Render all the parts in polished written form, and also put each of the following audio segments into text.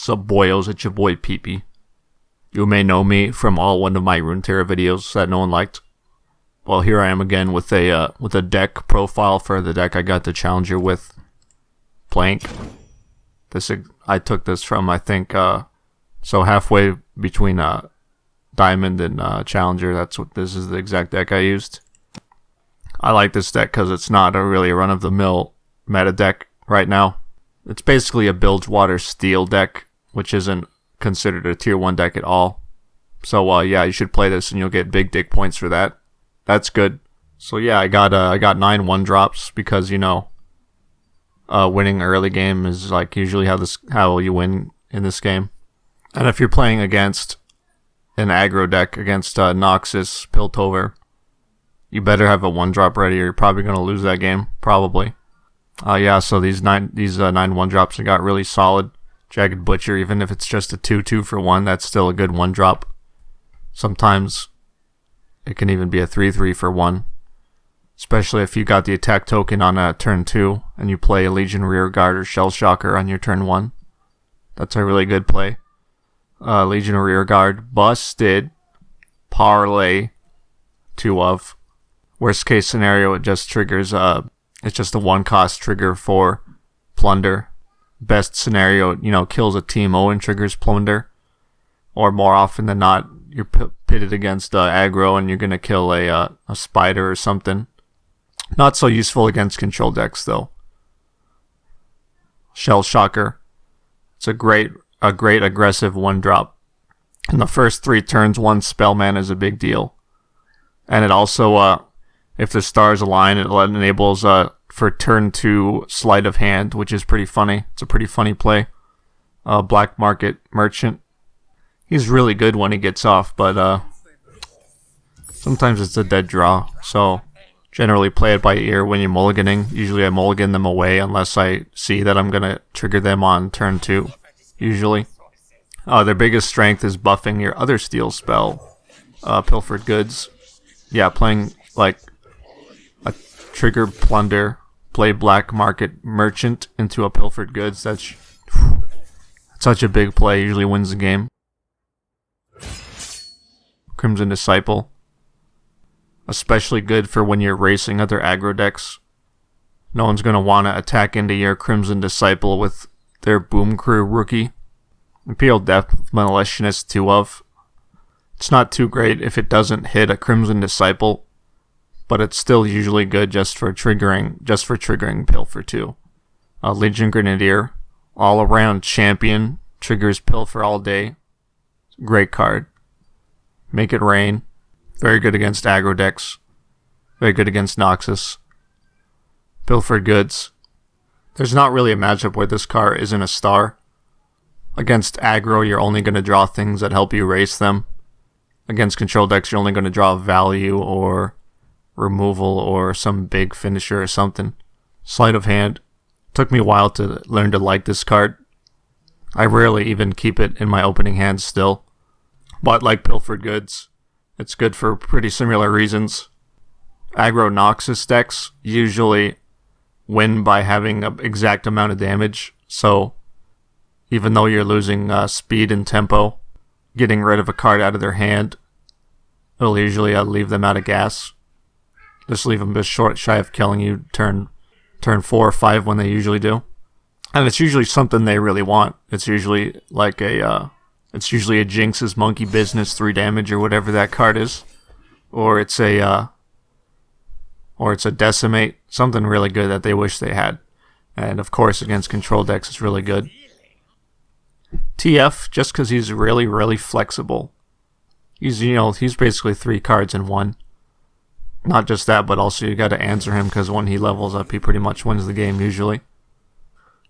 What's up, boyos? It's your boy Peepee. You may know me from one of my Runeterra videos that no one liked. Well, here I am again with a deck profile for the deck I got the challenger with. Plank. I took this from, I think, so halfway between Diamond and Challenger. This is the exact deck I used. I like this deck because it's not really a run-of-the-mill meta deck right now. It's basically a Bilgewater Steel deck, which isn't considered a tier 1 deck at all. So yeah, you should play this and you'll get big dick points for that. That's good. So yeah, I got 9 1-drops because, you know, winning early game is like usually how you win in this game. And if you're playing against an aggro deck against Noxus, Piltover, you better have a 1-drop ready or you're probably going to lose that game. Probably. Yeah, so these 9 1-drops I got really solid. Jagged Butcher, even if it's just a 2/2 for 1, that's still a good 1-drop. Sometimes it can even be a 3/3 for 1. Especially if you got the attack token on turn 2 and you play a Legion Rearguard or Shell Shocker on your turn 1. That's a really good play. Legion Rearguard, busted. Parlay, 2 of. Worst case scenario, it just triggers, it's just a 1-cost trigger for Plunder. Best scenario, you know, kills a Teemo and triggers Plunder. Or more often than not, you're pitted against aggro and you're going to kill a spider or something. Not so useful against control decks, though. Shell Shocker. It's a great aggressive 1-drop. In the first 3 turns, 1 spell mana is a big deal. And it also, if the stars align, it enables for turn 2 sleight of hand, which is pretty funny. It's a pretty funny play. Black Market Merchant. He's really good when he gets off, but sometimes it's a dead draw. So generally play it by ear when you're mulliganing. Usually I mulligan them away unless I see that I'm going to trigger them on turn 2. Usually. Their biggest strength is buffing your other steel spell, Pilfered Goods. Yeah, playing like a trigger Plunder, play Black Market Merchant into a Pilfered Goods. That's such a big play. Usually wins the game. Crimson Disciple. Especially good for when you're racing other aggro decks. No one's going to want to attack into your Crimson Disciple with their Boom Crew rookie. Imperial Death Malicious 2 of. It's not too great if it doesn't hit a Crimson Disciple, but it's still usually good just for triggering Pilfer 2. Legion Grenadier, all around champion, triggers Pilfer all day. Great card. Make it rain. Very good against aggro decks. Very good against Noxus. Pilfered Goods. There's not really a matchup where this card isn't a star. Against aggro, you're only going to draw things that help you race them. Against control decks, you're only going to draw value or removal or some big finisher or something. Sleight of hand. Took me a while to learn to like this card. I rarely even keep it in my opening hand still. But like Pilfered Goods, it's good for pretty similar reasons. Aggro Noxus decks usually win by having an exact amount of damage. So even though you're losing speed and tempo, getting rid of a card out of their hand, it'll usually leave them out of gas. Just leave them just shy of killing you turn 4 or 5 when they usually do. And it's usually something they really want. It's usually like a Jinx's Monkey Business 3 damage or whatever that card is. Or it's a Decimate, something really good that they wish they had. And of course against control decks it's really good. TF, just because he's really, really flexible. He's basically 3 cards in 1. Not just that, but also you got to answer him because when he levels up, he pretty much wins the game usually.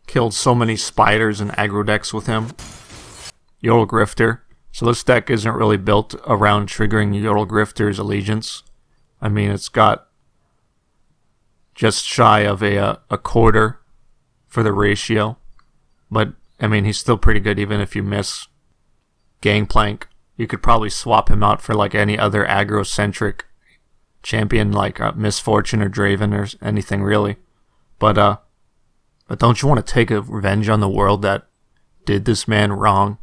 Killed so many spiders and aggro decks with him. Yodel Grifter. So this deck isn't really built around triggering Yodel Grifter's allegiance. I mean, it's got just shy of a quarter for the ratio. But, I mean, he's still pretty good even if you miss Gangplank. You could probably swap him out for like any other aggro-centric champion like Misfortune or Draven or anything really. But don't you want to take a revenge on the world that did this man wrong?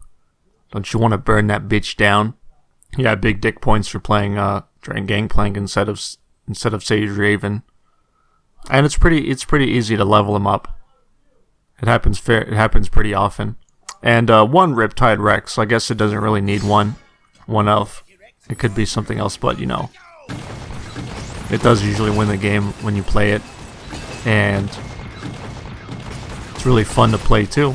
Don't you want to burn that bitch down? Yeah, big dick points for playing Dragon Gangplank instead of Sage Raven. And it's pretty easy to level him up. It happens pretty often. And one Riptide Rex. I guess it doesn't really need one of. It could be something else, but you know, it does usually win the game when you play it, and it's really fun to play too.